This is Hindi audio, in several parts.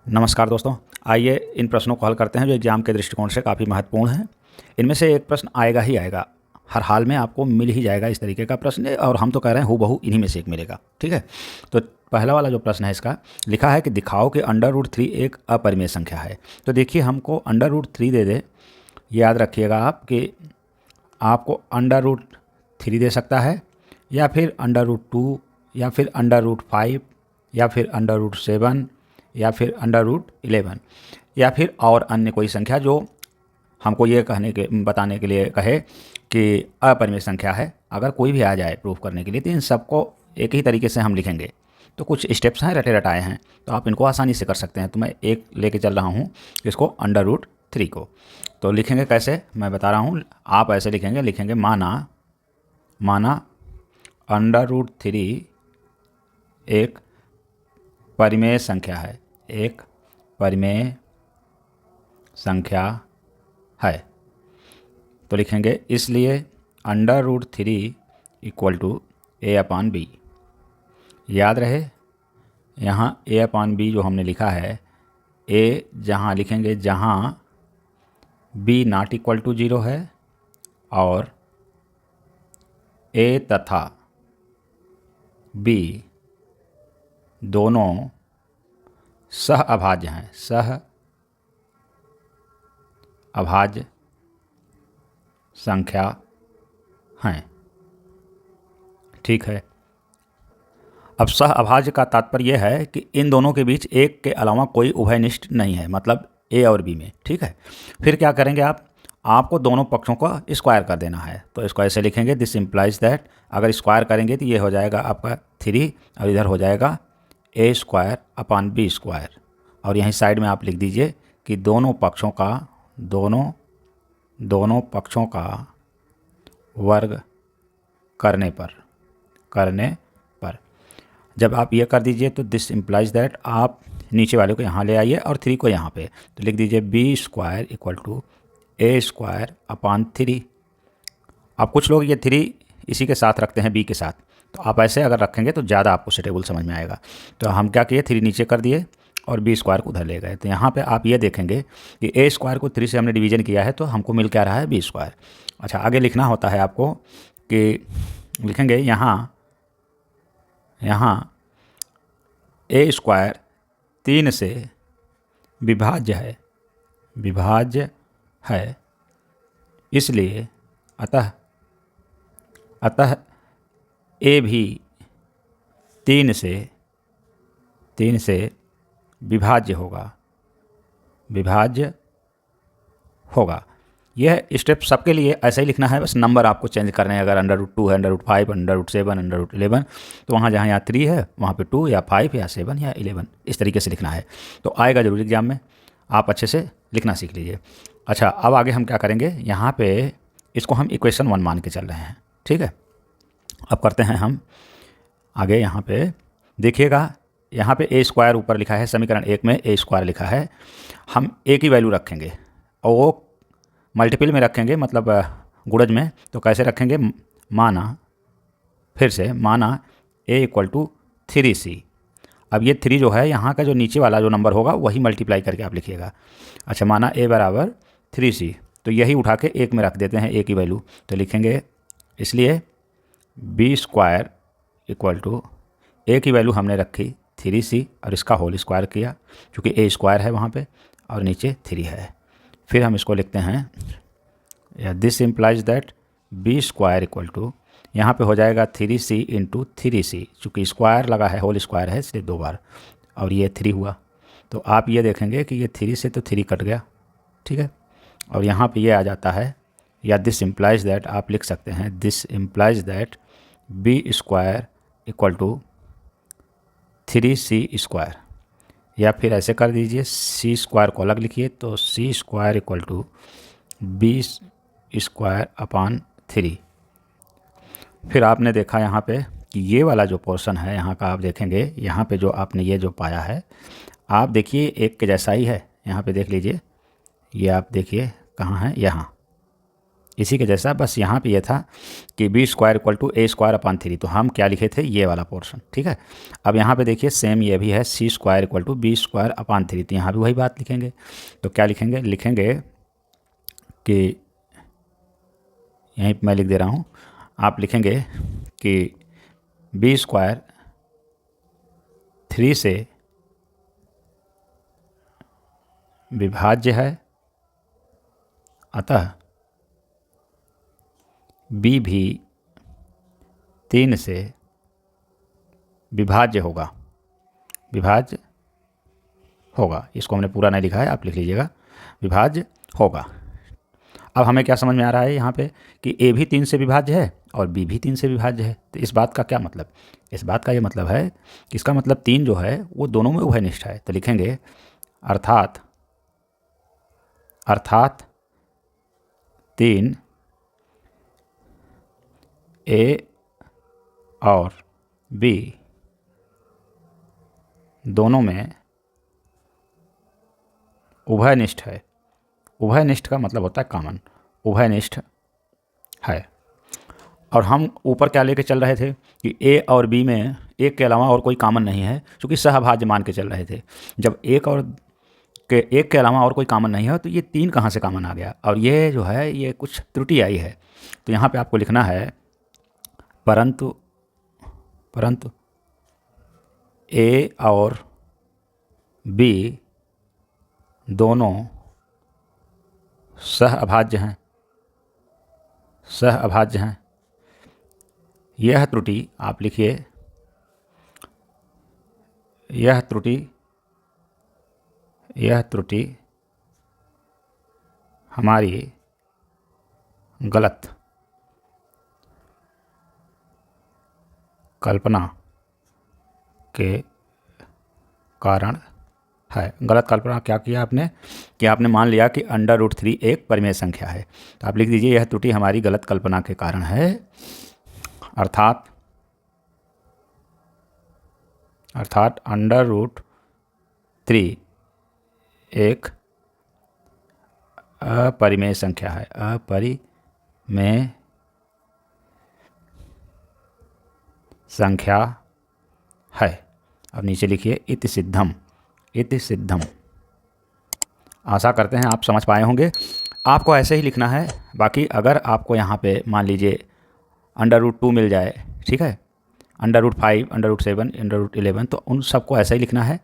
नमस्कार दोस्तों, आइए इन प्रश्नों को हल करते हैं जो एग्जाम के दृष्टिकोण से काफ़ी महत्वपूर्ण हैं। इनमें से एक प्रश्न आएगा ही आएगा, हर हाल में आपको मिल ही जाएगा इस तरीके का प्रश्न, और हम तो कह रहे हैं हूबहू इन्हीं में से एक मिलेगा। ठीक है, तो पहला वाला जो प्रश्न है इसका लिखा है कि दिखाओ कि अंडर रूट 3 एक अपरिमेय संख्या है। तो देखिए, हमको अंडर रूट 3 दे दे, याद रखिएगा आप कि आपको अंडर रूट 3 दे सकता है, या फिर अंडर रूट 2, या फिर अंडर रूट 5, या फिर अंडर रूट 7, या फिर अंडर रूट 11, या फिर और अन्य कोई संख्या जो हमको ये बताने के लिए कहे कि अपरिमेय संख्या है। अगर कोई भी आ जाए प्रूफ करने के लिए, तो इन सबको एक ही तरीके से हम लिखेंगे। तो कुछ स्टेप्स हैं, रटे रटाए हैं, तो आप इनको आसानी से कर सकते हैं। तो मैं एक लेके चल रहा हूँ इसको, अंडर रूट 3 को। तो लिखेंगे कैसे, मैं बता रहा हूँ। आप ऐसे लिखेंगे माना अंडर रूट 3 एक परिमेय संख्या है, एक परिमेय संख्या है। तो लिखेंगे इसलिए under root 3 equal to a/b। याद रहे, यहाँ a/b जो हमने लिखा है, a जहाँ लिखेंगे जहाँ b नॉट इक्वल टू 0 है, और a तथा b दोनों सह अभाज्य हैं, सह अभाज्य संख्या हैं। ठीक है, अब सह अभाज्य का तात्पर्य यह है कि इन दोनों के बीच एक के अलावा कोई उभयनिष्ठ नहीं है, मतलब ए और बी में। ठीक है, फिर क्या करेंगे आपको दोनों पक्षों को स्क्वायर कर देना है। तो इसको ऐसे लिखेंगे, दिस इम्प्लाइज दैट, अगर स्क्वायर करेंगे तो ये हो जाएगा आपका 3, और इधर हो जाएगा a² / b²। और यहीं साइड में आप लिख दीजिए कि दोनों पक्षों का वर्ग करने पर जब आप ये कर दीजिए तो दिस इम्प्लाइज दैट, आप नीचे वाले को यहाँ ले आइए और 3 को यहाँ पे, तो लिख दीजिए b² = a²/3। अब कुछ लोग ये 3 इसी के साथ रखते हैं, b के साथ, तो आप ऐसे अगर रखेंगे तो ज़्यादा आपको सुटेबल समझ में आएगा। तो हम क्या किए, 3 नीचे कर दिए और b² को उधर ले गए। तो यहाँ पे आप ये देखेंगे कि a² को 3 से हमने डिवीज़न किया है, तो हमको मिल क्या रहा है, b²। अच्छा, आगे लिखना होता है आपको कि लिखेंगे यहाँ a² 3 से विभाज्य है, इसलिए अतः a भी 3 से विभाज्य होगा। यह स्टेप सबके लिए ऐसा ही लिखना है, बस नंबर आपको चेंज करने हैं। अगर अंडर रूट 2 है, under root 5, under root 7, under root 11, तो वहाँ जहाँ 3 है वहाँ पे 2 या 5 या 7 या 11 इस तरीके से लिखना है। तो आएगा जरूर एग्जाम में, आप अच्छे से लिखना सीख लीजिए। अच्छा, अब आगे हम क्या करेंगे, यहाँ पे इसको हम इक्वेशन 1 मान के चल रहे हैं। ठीक है, अब करते हैं हम आगे। यहाँ पे देखिएगा, यहाँ पे a² ऊपर लिखा है, समीकरण 1 में a² लिखा है। हम a की वैल्यू रखेंगे और वो मल्टीपल में रखेंगे, मतलब गुणज में। तो कैसे रखेंगे, फिर से माना a = 3c। अब ये 3 जो है, यहाँ का जो नीचे वाला जो नंबर होगा वही मल्टीप्लाई करके आप लिखिएगा। अच्छा, माना a = 3c, तो यही उठा के 1 में रख देते हैं a की वैल्यू। तो लिखेंगे इसलिए b² = a की वैल्यू हमने रखी 3c और इसका होल स्क्वायर किया, क्योंकि a² है वहाँ पे और नीचे 3 है। फिर हम इसको लिखते हैं, या दिस इम्प्लाइज दैट b² = यहाँ पे हो जाएगा 3c × 3c, चूँकि स्क्वायर लगा है, होल स्क्वायर है, इसलिए 2 बार, और ये 3 हुआ। तो आप ये देखेंगे कि ये 3 से तो 3 कट गया। ठीक है, और यहाँ पे ये आ जाता है, या दिस इम्प्लाइज दैट आप लिख सकते हैं, this implies that b² = 3c², या फिर ऐसे कर दीजिए, c² को अलग लिखिए, तो c² = b²/3। फिर आपने देखा यहाँ पे कि ये वाला जो पोर्शन है यहाँ का, आप देखेंगे यहाँ पे जो आपने ये जो पाया है, आप देखिए एक के जैसा ही है। यहाँ पे देख लीजिए, ये आप देखिए कहाँ है, यहाँ इसी के जैसा, बस यहाँ पे ये था कि B square equal to A square upon 3, तो हम क्या लिखे थे, ये वाला पोर्शन, ठीक है। अब यहाँ पे देखिए सेम ये भी है, C square equal to B square upon 3, तो यहाँ भी वही बात लिखेंगे। तो क्या लिखेंगे, लिखेंगे कि यहीं मैं लिख दे रहा हूँ, आप लिखेंगे कि बी स्क्वायर 3 से विभाज्य है, अतः बी भी 3 से विभाज्य होगा, विभाज्य होगा। इसको हमने पूरा नहीं लिखा है, आप लिख लीजिएगा, विभाज्य होगा। अब हमें क्या समझ में आ रहा है यहाँ पे कि ए भी 3 से विभाज्य है और बी भी 3 से विभाज्य है। तो इस बात का क्या मतलब, इस बात का ये मतलब है कि इसका मतलब 3 जो है वो दोनों में उभयनिष्ठ है। तो लिखेंगे अर्थात 3 ए और बी दोनों में उभयनिष्ठ है। उभयनिष्ठ का मतलब होता है कॉमन, उभयनिष्ठ है। और हम ऊपर क्या लेके चल रहे थे कि ए और बी में एक के अलावा और कोई कॉमन नहीं है, क्योंकि सहभाज्य मान के चल रहे थे। जब एक के अलावा और कोई कॉमन नहीं है तो ये 3 कहाँ से कॉमन आ गया, और ये जो है ये कुछ त्रुटि आई है। तो यहाँ पे आपको लिखना है परंतु ए और बी दोनों सहअभाज्य हैं, सहअभाज्य हैं। यह त्रुटि आप लिखिए, यह त्रुटि हमारी गलत कल्पना के कारण है। गलत कल्पना क्या किया आपने कि आपने मान लिया कि √3 एक परिमेय संख्या है। तो आप लिख दीजिए यह त्रुटि हमारी गलत कल्पना के कारण है, अर्थात √3 एक अपरिमेय संख्या है, अपरिमेय संख्या है। अब नीचे लिखिए इति सिद्धम, इति सिद्धम। आशा करते हैं आप समझ पाए होंगे। आपको ऐसे ही लिखना है। बाकी अगर आपको यहाँ पे मान लीजिए √2 मिल जाए, ठीक है, √5, √7, √11, तो उन सबको ऐसे ही लिखना है।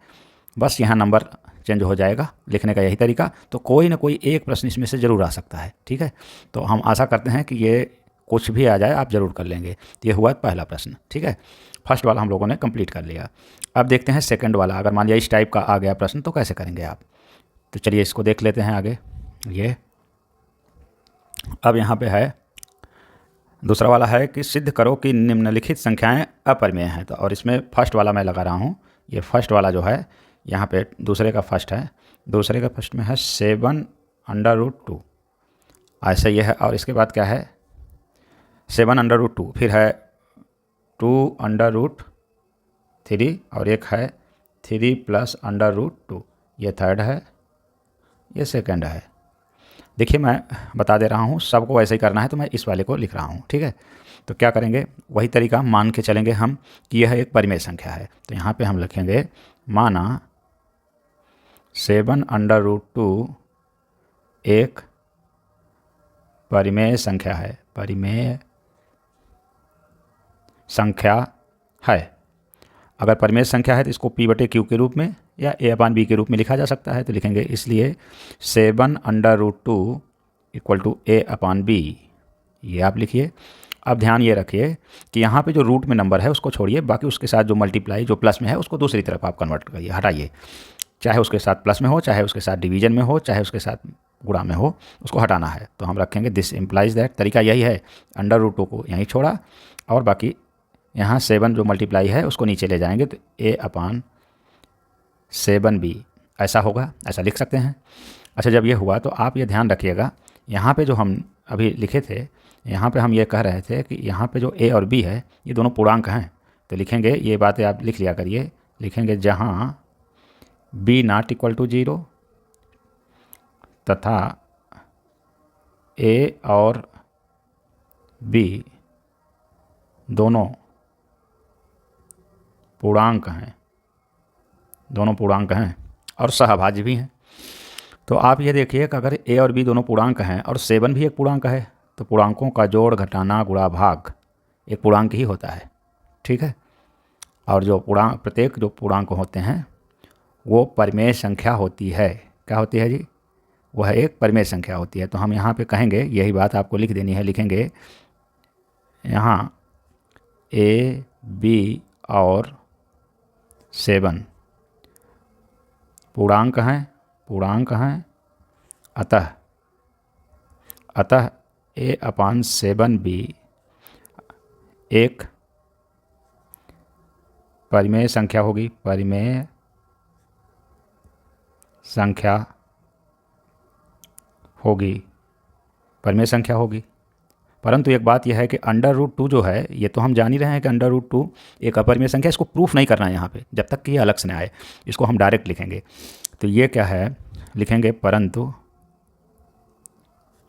बस यहाँ नंबर चेंज हो जाएगा, लिखने का यही तरीका। तो कोई ना कोई एक प्रश्न इसमें से ज़रूर आ सकता है, ठीक है। तो हम आशा करते हैं कि ये कुछ भी आ जाए आप ज़रूर कर लेंगे। तो ये हुआ पहला प्रश्न, ठीक है। फर्स्ट वाला हम लोगों ने कंप्लीट कर लिया। अब देखते हैं सेकंड वाला। अगर मान लिया इस टाइप का आ गया प्रश्न तो कैसे करेंगे आप। तो चलिए इसको देख लेते हैं आगे। ये अब यहाँ पे है दूसरा वाला है कि सिद्ध करो कि निम्नलिखित संख्याएं अपरिमेय हैं। तो और इसमें फर्स्ट वाला मैं लगा रहा हूँ। ये फर्स्ट वाला जो है यहाँ पे दूसरे का फर्स्ट है, दूसरे का फर्स्ट में है 7√2, ऐसा ये है। और इसके बाद क्या है 7√2, फिर है 2√3 और एक है 3 + √2, ये थर्ड है, ये सेकंड है। देखिए मैं बता दे रहा हूँ, सबको ऐसे ही करना है तो मैं इस वाले को लिख रहा हूँ, ठीक है। तो क्या करेंगे, वही तरीका मान के चलेंगे हम कि यह एक परिमेय संख्या है। तो यहाँ पे हम लिखेंगे माना 7√2 एक परिमेय संख्या है, परिमेय संख्या है। अगर परिमेय संख्या है तो इसको P/Q के रूप में या A/B के रूप में लिखा जा सकता है। तो लिखेंगे इसलिए 7√2 = A/B, ये आप लिखिए। अब ध्यान ये रखिए कि यहाँ पे जो रूट में नंबर है उसको छोड़िए, बाकी उसके साथ जो मल्टीप्लाई जो प्लस में है उसको दूसरी तरफ आप कन्वर्ट करिए, हटाइए। चाहे उसके साथ प्लस में हो, चाहे उसके साथ डिवीजन में हो, चाहे उसके साथ गुणा में हो, उसको हटाना है। तो हम रखेंगे दिस इम्प्लाइज दैट। तरीका यही है, √2 को यहीं छोड़ा और बाकी यहाँ 7 जो मल्टीप्लाई है उसको नीचे ले जाएंगे तो A/7B ऐसा होगा, ऐसा लिख सकते हैं। अच्छा, जब ये हुआ तो आप ये ध्यान रखिएगा, यहाँ पे जो हम अभी लिखे थे, यहाँ पे हम ये कह रहे थे कि यहाँ पे जो A और B है ये दोनों पूर्णांक हैं। तो लिखेंगे, ये बातें आप लिख लिया करिए, लिखेंगे जहाँ B ≠ 0 तथा A और बी दोनों पूर्णांक हैं, दोनों पूर्णांक हैं और सहभाज्य भी हैं। तो आप ये देखिए कि अगर ए और बी दोनों पूर्णांक हैं और 7 भी एक पूर्णांक है तो पूर्णांकों का जोड़ घटाना गुणा भाग एक पूर्णांक ही होता है, ठीक है। और जो प्रत्येक जो पूर्णांक होते हैं वो परिमेय संख्या होती है। क्या होती है जी? वह एक परिमेय संख्या होती है। तो हम यहाँ पे कहेंगे, यही बात आपको लिख देनी है, लिखेंगे यहाँ ए बी और 7 पूर्णांक हैं, अतः a/7 भी एक परिमेय संख्या होगी, परिमेय संख्या होगी। परंतु एक बात यह है कि √2 जो है, ये तो हम जान ही रहे हैं कि √2 एक अपरिमेय संख्या, इसको प्रूफ नहीं करना है यहाँ पे जब तक कि ये अलग से न आए, इसको हम डायरेक्ट लिखेंगे। तो ये क्या है, लिखेंगे परंतु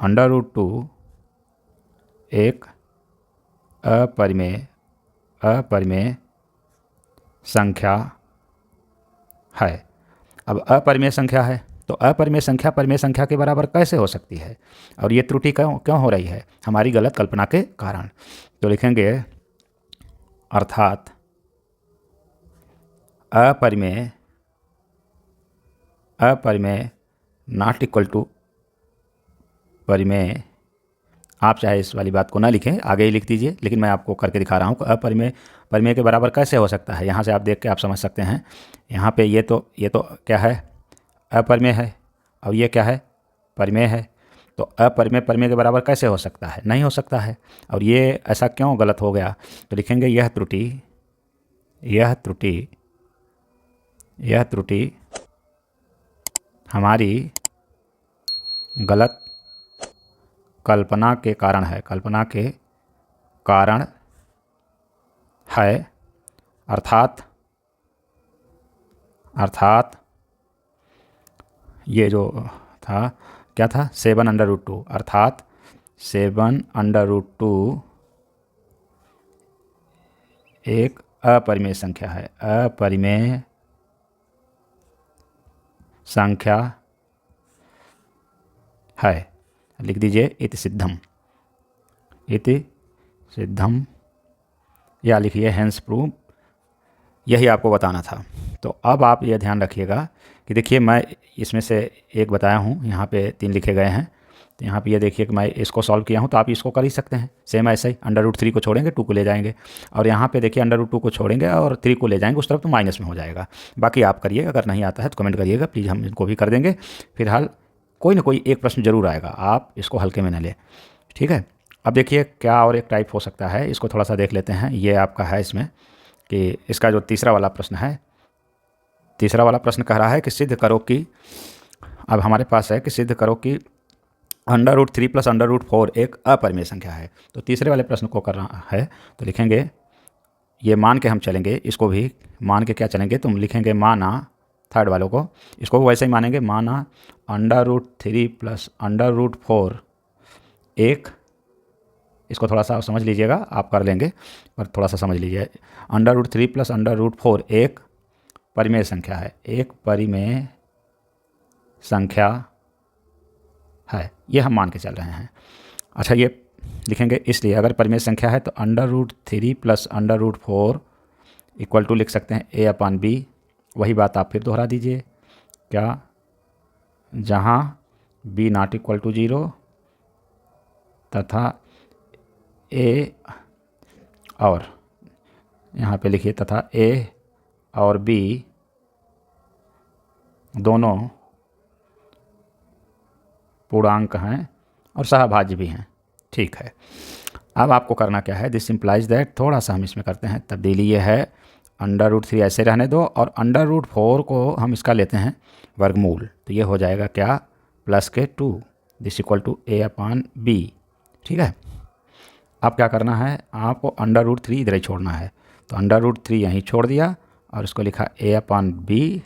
√2 एक अपरिमेय संख्या है। अब अपरिमेय संख्या है तो अपरिमेय संख्या परिमेय संख्या के बराबर कैसे हो सकती है, और ये त्रुटि क्यों हो रही है? हमारी गलत कल्पना के कारण। तो लिखेंगे अर्थात अपरिमेय नॉट इक्वल टू परिमेय। आप चाहे इस वाली बात को ना लिखें, आगे ही लिख दीजिए, लेकिन मैं आपको करके दिखा रहा हूँ कि परिमेय के बराबर कैसे हो सकता है। यहाँ से आप देख के आप समझ सकते हैं। यहाँ पे ये तो क्या है, अपरिमेय है, और ये क्या है, परिमेय है। तो परिमेय के बराबर कैसे हो सकता है? नहीं हो सकता है। और ये ऐसा क्यों गलत हो गया? तो लिखेंगे यह त्रुटि हमारी गलत कल्पना के कारण है। अर्थात ये जो था, क्या था, 7/2, अर्थात 7/2 एक अपरिमेय संख्या है, अपरिमेय संख्या है। लिख दीजिए इति सिद्धम, या लिखिए हेंस प्रूव। यही आपको बताना था। तो अब आप ये ध्यान रखिएगा कि देखिए मैं इसमें से एक बताया हूँ, यहाँ पे 3 लिखे गए हैं। तो यहाँ पे ये देखिए कि मैं इसको सॉल्व किया हूँ, तो आप इसको कर ही सकते हैं सेम ऐसे ही। √3 को छोड़ेंगे, 2 को ले जाएंगे, और यहाँ पे देखिए √2 को छोड़ेंगे और 3 को ले जाएंगे उस तरफ, तो माइनस में हो जाएगा। बाकी आप करिए, अगर नहीं आता है तो कमेंट करिएगा प्लीज़, हम इनको भी कर देंगे। फिलहाल कोई ना कोई एक प्रश्न जरूर आएगा, आप इसको हल्के में न लें, ठीक है। अब देखिए क्या और एक टाइप हो सकता है, इसको थोड़ा सा देख लेते हैं। ये आपका है इसमें कि इसका जो तीसरा वाला प्रश्न कह रहा है कि सिद्ध करो कि, अब हमारे पास है कि सिद्ध करो कि √3 + √4 एक अपरिमेय संख्या है। तो तीसरे वाले प्रश्न को करना है, तो लिखेंगे, ये मान के हम चलेंगे, इसको भी मान के क्या चलेंगे, तुम लिखेंगे माना, थर्ड वालों को इसको वैसे ही मानेंगे, माना √3 + √4 एक, इसको थोड़ा सा समझ लीजिएगा, आप कर लेंगे पर थोड़ा सा समझ लीजिए। √3 + √4 एक परिमेय संख्या है, एक परिमेय संख्या है, ये हम मान के चल रहे हैं। अच्छा, ये लिखेंगे इसलिए अगर परिमेय संख्या है तो √3 + √4 इक्वल टू लिख सकते हैं a/b। वही बात आप फिर दोहरा दीजिए, क्या, जहाँ b ≠ = 0 तथा a, और यहाँ पे लिखिए तथा a और b दोनों पूर्णांक हैं और सहभाज्य भी हैं, ठीक है। अब आपको करना क्या है, दिस सिंप्लाइज दैट, थोड़ा सा हम इसमें करते हैं तब्दीली। ये है √3 ऐसे रहने दो, और √4 को हम इसका लेते हैं वर्गमूल, तो ये हो जाएगा क्या, +2, दिस इक्वल टू a/b, ठीक है। अब क्या करना है, आपको √3 इधर ही छोड़ना है, तो √3 यहीं छोड़ दिया और इसको लिखा a/b,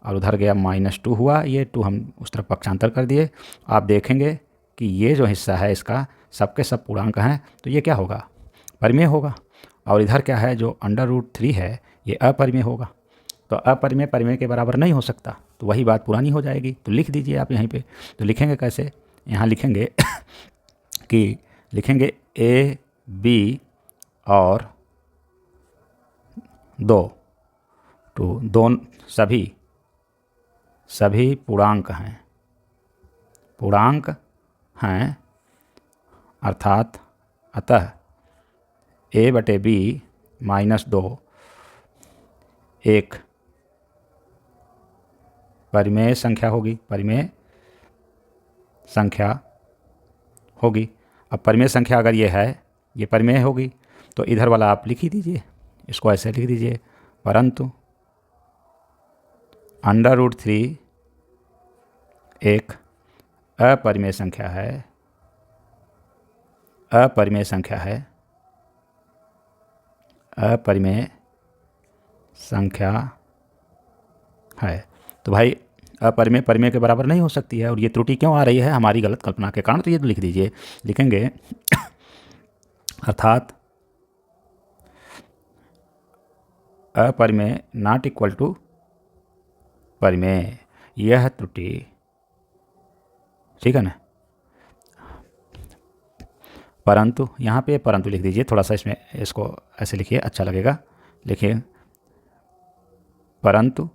और उधर गया -2 हुआ, ये 2 हम उस तरफ पक्षांतर कर दिए। आप देखेंगे कि ये जो हिस्सा है इसका सबके सब पूर्णांक हैं, तो ये क्या होगा, परिमेय होगा। और इधर क्या है, जो √3 है ये अपरिमेय होगा। तो अपरिमेय परिमेय के बराबर नहीं हो सकता, तो वही बात पुरानी हो जाएगी। तो लिख दीजिए आप यहीं पे। तो लिखेंगे कैसे, यहाँ लिखेंगे कि लिखेंगे ए बी और 2 तो दोनों सभी पूर्णांक हैं, अर्थात अतः a/b - 2 एक परिमेय संख्या होगी। अब परिमेय संख्या अगर ये है, ये परिमेय होगी, तो इधर वाला आप लिख ही दीजिए, इसको ऐसे लिख दीजिए, परंतु √3 एक अपरिमेय संख्या है। तो भाई अपरिमेय परिमेय के बराबर नहीं हो सकती है, और ये त्रुटि क्यों आ रही है, हमारी गलत कल्पना के कारण। तो ये तो लिख दीजिए, लिखेंगे अर्थात अपरिमेय नॉट इक्वल टू परिमेय, यह त्रुटि, ठीक है ना। परंतु यहाँ पे परंतु लिख दीजिए, थोड़ा सा इसमें इसको ऐसे लिखिए, अच्छा लगेगा। लिखिए परंतु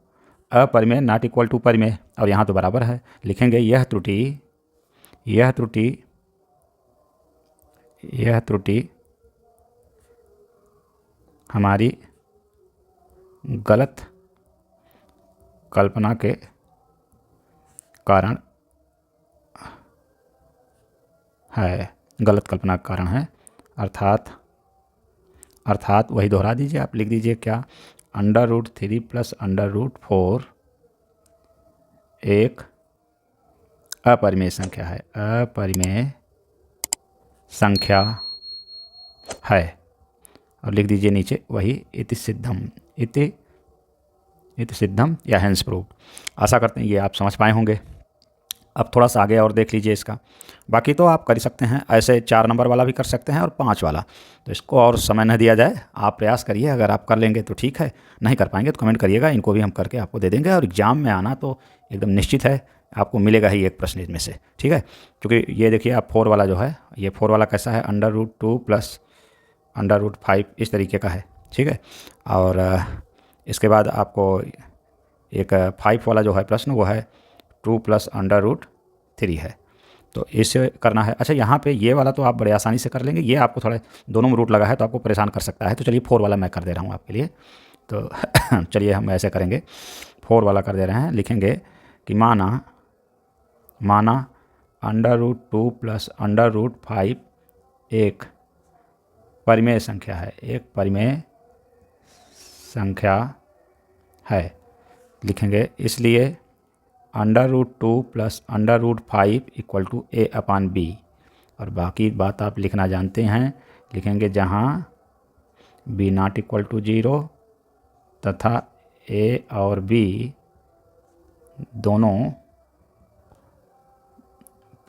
अपरिमेय नॉट इक्वल टू परिमेय, और यहाँ तो बराबर है। लिखेंगे यह त्रुटि हमारी गलत कल्पना के कारण है, अर्थात वही दोहरा दीजिए, आप लिख दीजिए क्या, √3 + √4 एक अपरिमेय संख्या है, और लिख दीजिए नीचे वही इति सिद्धम या हेंस प्रूव। आशा करते हैं ये आप समझ पाए होंगे। अब थोड़ा सा आगे और देख लीजिए इसका, बाकी तो आप कर ही सकते हैं, ऐसे 4 नंबर वाला भी कर सकते हैं और 5 वाला। तो इसको और समय न दिया जाए, आप प्रयास करिए, अगर आप कर लेंगे तो ठीक है, नहीं कर पाएंगे तो कमेंट करिएगा, इनको भी हम करके आपको दे देंगे। और एग्ज़ाम में आना तो एकदम निश्चित है, आपको मिलेगा ही एक प्रश्न इसमें से, ठीक है। क्योंकि ये देखिए आप 4 वाला जो है, ये 4 वाला कैसा है, √2 + √5 इस तरीके का है, ठीक है। और इसके बाद आपको एक 5 वाला जो है प्रश्न, वो है 2 + √3 है, तो इसे करना है। अच्छा, यहाँ पे ये वाला तो आप बड़े आसानी से कर लेंगे, ये आपको थोड़ा दोनों में रूट लगा है तो आपको परेशान कर सकता है। तो चलिए 4 वाला मैं कर दे रहा हूँ आपके लिए। तो चलिए हम ऐसे करेंगे, 4 वाला कर दे रहे हैं। लिखेंगे कि माना √2 + √5 एक परिमेय संख्या है। लिखेंगे इसलिए √2 + √5 = a/b, और बाकी बात आप लिखना जानते हैं। लिखेंगे जहाँ b ≠ 0 तथा a और b दोनों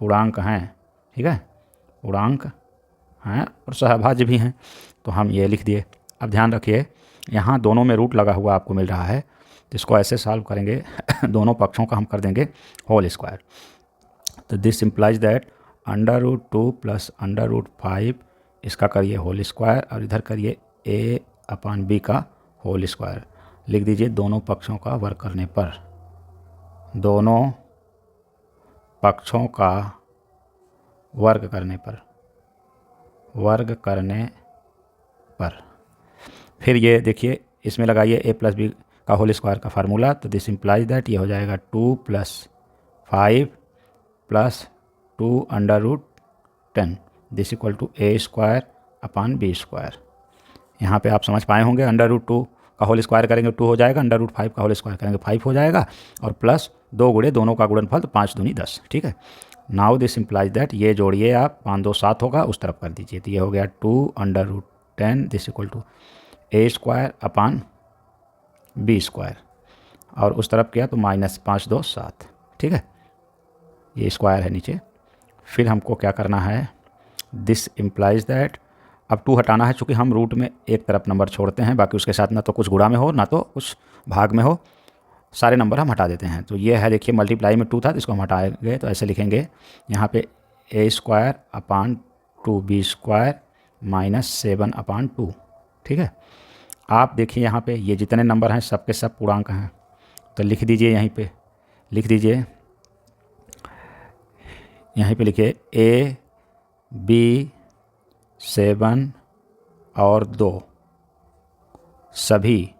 पूर्णांक हैं, ठीक है, पूर्णांक हैं और सहभाज्य भी हैं। तो हम ये लिख दिए। अब ध्यान रखिए, यहाँ दोनों में रूट लगा हुआ आपको मिल रहा है, तो इसको ऐसे सॉल्व करेंगे दोनों पक्षों का हम कर देंगे होल स्क्वायर। तो दिस इम्प्लाइज दैट √2 + √5 इसका करिए होल स्क्वायर, और इधर करिए a/b का होल स्क्वायर। लिख दीजिए दोनों पक्षों का वर्ग करने पर, दोनों पक्षों का वर्ग करने पर फिर ये देखिए इसमें लगाइए a + b का होल स्क्वायर का फार्मूला। तो दिस इम्प्लाइज दैट ये हो जाएगा 2 + 5 + 2 √10 दिस = a²/b²। यहाँ पे आप समझ पाए होंगे, √2 का होल स्क्वायर करेंगे 2 हो जाएगा, √5 का होल स्क्वायर करेंगे 5 हो जाएगा, और प्लस 2 गुणे दोनों का गुणनफल, तो 5 दूनी 10, ठीक है। नाउ दिस इम्प्लाइज दैट, ये जोड़िए आप, 5 2 7 होगा, उस तरफ कर दीजिए। तो ये हो गया 2 √10 दिस = a²/b², और उस तरफ किया तो -5 2 7, ठीक है, ये स्क्वायर है नीचे। फिर हमको क्या करना है, दिस इम्प्लाइज दैट, अब 2 हटाना है, चूँकि हम रूट में एक तरफ नंबर छोड़ते हैं, बाकी उसके साथ ना तो कुछ गुणा में हो ना तो कुछ भाग में हो, सारे नंबर हम हटा देते हैं। तो ये है, देखिए मल्टीप्लाई में 2 था तो इसको हम हटाएंगे, तो ऐसे लिखेंगे यहाँ पे a²/2b² -7/2। ठीक है, आप देखिए यहाँ पे ये जितने नंबर हैं सब के सब पूर्णांक हैं, तो लिख दीजिए यहीं पे, लिख दीजिए यहीं पे, लिखिए a b 7 और 2 सभी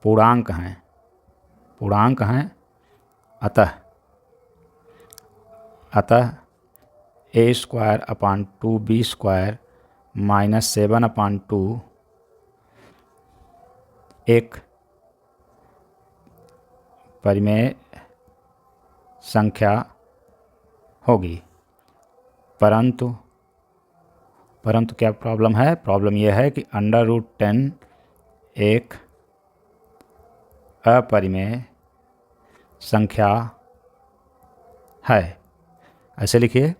पूर्णांक हैं, पूर्णांक हैं, अतः a²/2b² -7/2 एक परिमेय संख्या होगी। परंतु क्या प्रॉब्लम है? प्रॉब्लम यह है कि √10 एक अपरिमेय संख्या है। ऐसे लिखिए।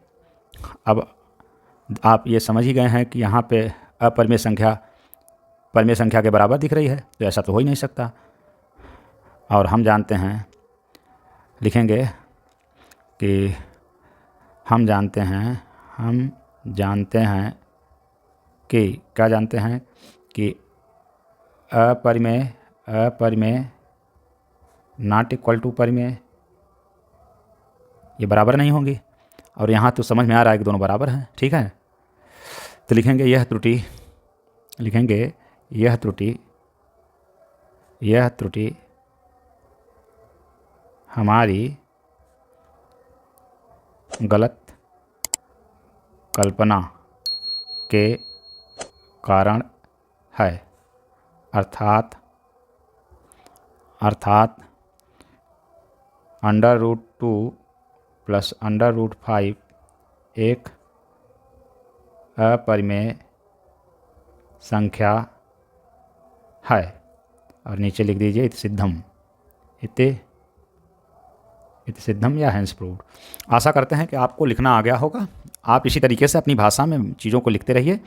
अब आप ये समझ ही गए हैं कि यहाँ पे अपरिमेय संख्या परिमेय संख्या के बराबर दिख रही है, तो ऐसा तो हो ही नहीं सकता। और हम जानते हैं, लिखेंगे कि हम जानते हैं कि क्या जानते हैं कि अपरिमेय नॉट इक्वल टू परिमेय, ये बराबर नहीं होंगी। और यहाँ तो समझ में आ रहा है कि दोनों बराबर हैं। ठीक है, तो लिखेंगे यह त्रुटि हमारी गलत कल्पना के कारण है, अर्थात √2 + √5 एक अपरिमेय संख्या है। और नीचे लिख दीजिए इति सिद्धम या हेंस प्रूव्ड। आशा करते हैं कि आपको लिखना आ गया होगा। आप इसी तरीके से अपनी भाषा में चीज़ों को लिखते रहिए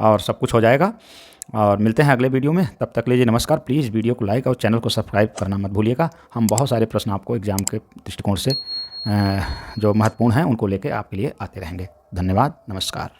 और सब कुछ हो जाएगा। और मिलते हैं अगले वीडियो में, तब तक लीजिए नमस्कार। प्लीज़ वीडियो को लाइक और चैनल को सब्सक्राइब करना मत भूलिएगा। हम बहुत सारे प्रश्न आपको एग्ज़ाम के दृष्टिकोण से जो महत्वपूर्ण हैं उनको लेकर आपके लिए आते रहेंगे। धन्यवाद, नमस्कार।